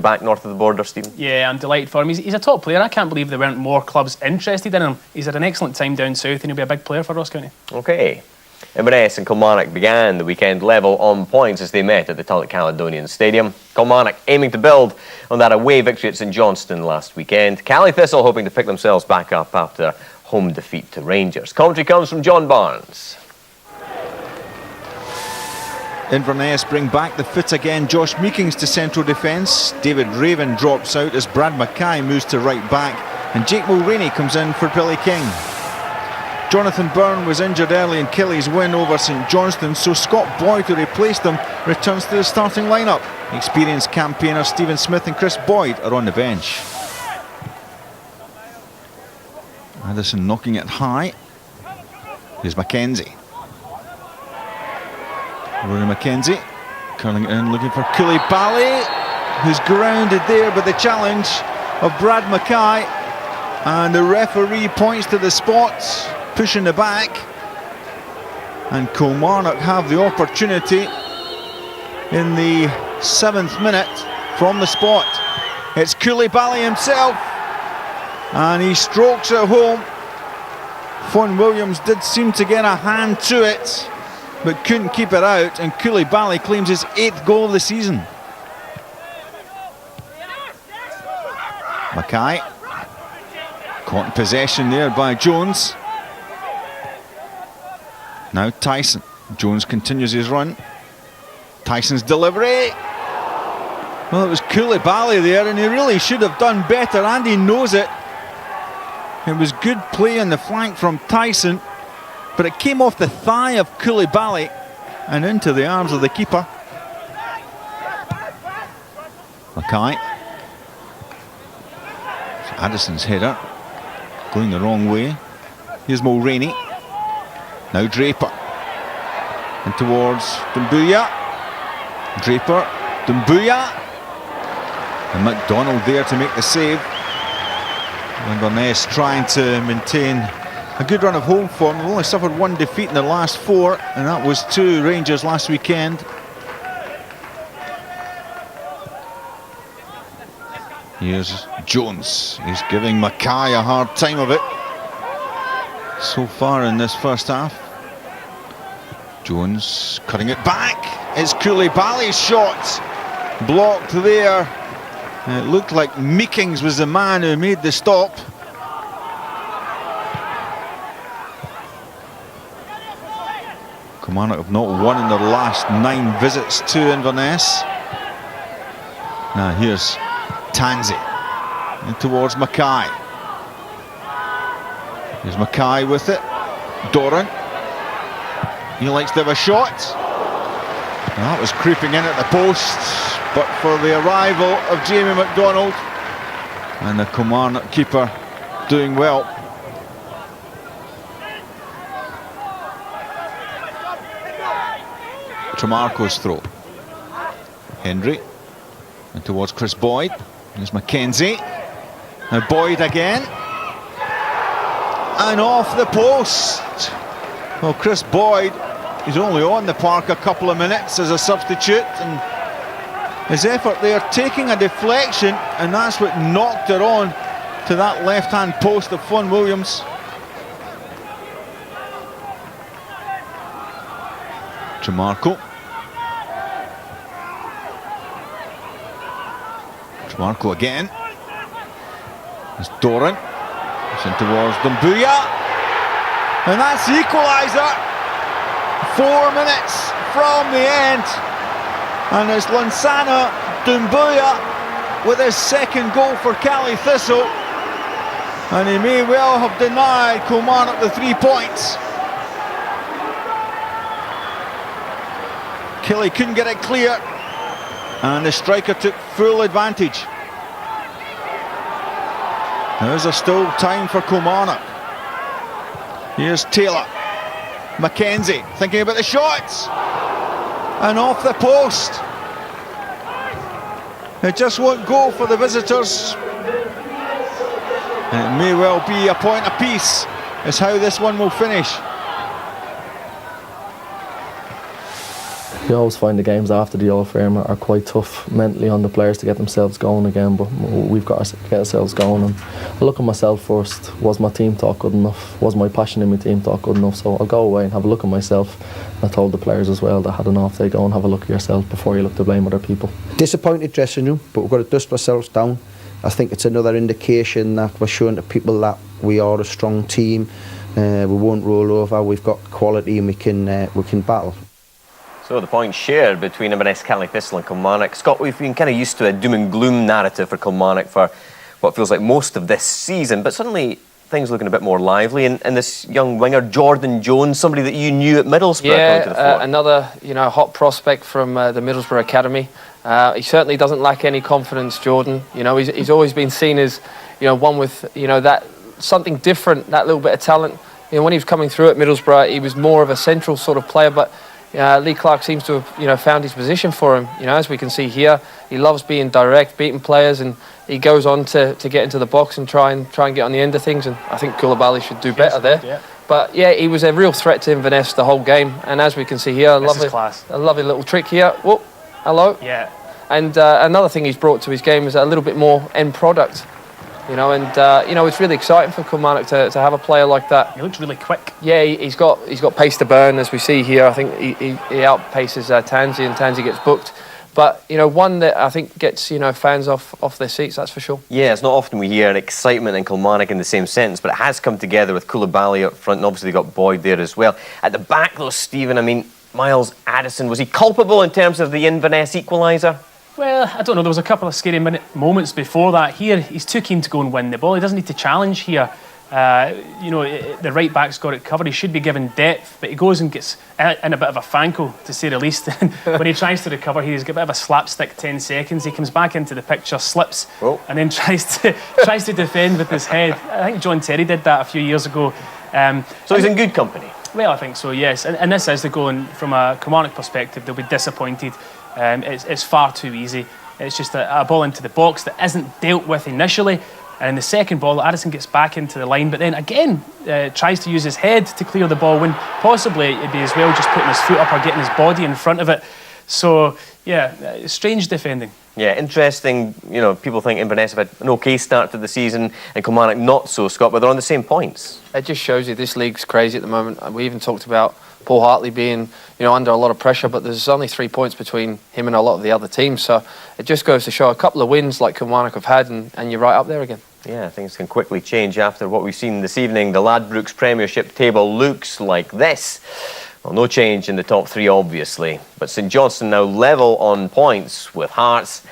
back north of the border, Stephen? Yeah, I'm delighted for him. He's a top player. I can't believe there weren't more clubs interested in him. He's had an excellent time down south and he'll be a big player for Ross County. OK. Inverness and Kilmarnock began the weekend level on points as they met at the Tulloch Caledonian Stadium. Kilmarnock aiming to build on that away victory at St Johnstone last weekend. Callie Thistle hoping to pick themselves back up after home defeat to Rangers. Commentary comes from John Barnes. Inverness bring back the fit again. Josh Meekings to central defence. David Raven drops out as Brad Mackay moves to right back. And Jake Mulroney comes in for Billy King. Jonathan Byrne was injured early in Killie's win over St Johnstone, so Scott Boyd, who replaced him, returns to the starting lineup. Experienced campaigners Stephen Smith and Chris Boyd are on the bench. Addison knocking it high. Here's McKenzie. Rory McKenzie curling it in, looking for Coulibaly, who's grounded there by the challenge of Brad Mackay. And the referee points to the spot, pushing the back. And Kilmarnock have the opportunity in the 7th minute from the spot. It's Coulibaly himself, and he strokes it home. Fon Williams did seem to get a hand to it, but couldn't keep it out, and Coulibaly claims his 8th goal of the season. Mackay caught in possession there by Jones. Now Tyson. Jones continues his run. Tyson's delivery. Well, it was Coulibaly there, and he really should have done better, and he knows it. It was good play on the flank from Tyson, but it came off the thigh of Coulibaly and into the arms of the keeper. Mackay. Addison's header going the wrong way. Here's Mulroney. Now Draper. And towards Dumbuya. Draper. Dumbuya. And MacDonald there to make the save. Inverness trying to maintain a good run of home form. They've only suffered 1 defeat in their last 4, and that was to Rangers last weekend. Here's Jones. He's giving Mackay a hard time of it so far in this first half. Jones cutting it back. It's Coulibaly's shot blocked there. And it looked like Meekings was the man who made the stop. Kilmarnock have not won in their last 9 visits to Inverness. Now here's Tansey and towards Mackay. Here's Mackay with it. Doran. He likes to have a shot. And that was creeping in at the post, but for the arrival of Jamie MacDonald, and the Kilmarnock keeper doing well. Tremarco's throw. Hendrie and towards Chris Boyd. There's McKenzie. Now Boyd again. And off the post. Well, Chris Boyd is only on the park a couple of minutes as a substitute, and his effort there taking a deflection, and that's what knocked it on to that left-hand post of Fon Williams. Tremarco. Tremarco again. There's Doran. It's in towards Dumbuya. And that's the equaliser. 4 minutes from the end. And it's Lansana Dumbuya with his 2nd goal for Callie Thistle. And he may well have denied Kilmarnock the 3 points. Killie couldn't get it clear, and the striker took full advantage. Now is there still time for Kilmarnock? Here's Taylor. McKenzie thinking about the shots, and off the post. It just won't go for the visitors, and it may well be a point apiece is how this one will finish. You always find the games after the Old Firm are quite tough mentally on the players to get themselves going again, but we've got to get ourselves going. And I look at myself first. Was my team talk good enough? Was my passion in my team talk good enough? So I'll go away and have a look at myself. I told the players as well that had an off day, go and have a look at yourself before you look to blame other people. Disappointed dressing room, but we've got to dust ourselves down. I think it's another indication that we're showing to people that we are a strong team. We won't roll over. We've got quality and we can battle. So the points shared between Inverness, Caley Thistle and Kilmarnock. Scott, we've been kind of used to a doom and gloom narrative for Kilmarnock for what feels like most of this season, but suddenly things looking a bit more lively, and this young winger, Jordan Jones, somebody that you knew at Middlesbrough, coming to the fore. Another hot prospect from the Middlesbrough Academy. He certainly doesn't lack any confidence, Jordan. He's always been seen as one with that something different, that little bit of talent. When he was coming through at Middlesbrough, he was more of a central sort of player, but Lee Clark seems to have found his position for him. As we can see here, he loves being direct, beating players, and he goes on to get into the box and try and get on the end of things. And I think Coulibaly should do better there. Yeah. But yeah, he was a real threat to Inverness the whole game. And as we can see here, a lovely little trick here. Whoop, hello. Yeah. And another thing he's brought to his game is a little bit more end product. It's really exciting for Kilmarnock to have a player like that. He looks really quick. Yeah, he's got pace to burn, as we see here. I think he outpaces Tansy, and Tansy gets booked. But one that I think gets fans off their seats, that's for sure. Yeah, it's not often we hear an excitement in Kilmarnock in the same sentence, but it has come together with Coulibaly up front, and obviously got Boyd there as well. At the back though, Stephen, I mean, Miles Addison, was he culpable in terms of the Inverness equaliser? Well, I don't know. There was a couple of scary moments before that. Here, he's too keen to go and win the ball. He doesn't need to challenge here. The right back's got it covered. He should be given depth, but he goes and gets in a bit of a fanko, to say the least. When he tries to recover, he's got a bit of a slapstick 10 seconds. He comes back into the picture, slips, and then tries to defend with his head. I think John Terry did that a few years ago. So he's in good company? Well, I think so, yes. And this is the goal, and from a Kilmarnock perspective, they'll be disappointed. It's far too easy. It's just a ball into the box that isn't dealt with initially. And in the second ball, Addison gets back into the line, but then again tries to use his head to clear the ball when possibly it'd be as well just putting his foot up or getting his body in front of it. So, yeah, strange defending. Yeah, interesting. People think Inverness have had an okay start to the season and Kilmarnock not so, Scott, but they're on the same points. It just shows you this league's crazy at the moment. We even talked about Paul Hartley being under a lot of pressure, but there's only 3 points between him and a lot of the other teams, so it just goes to show a couple of wins like Kilmarnock have had and you're right up there again. Yeah, things can quickly change after what we've seen this evening. The Ladbrokes Premiership table looks like this. Well, no change in the top three, obviously, but St Johnstone now level on points with Hearts.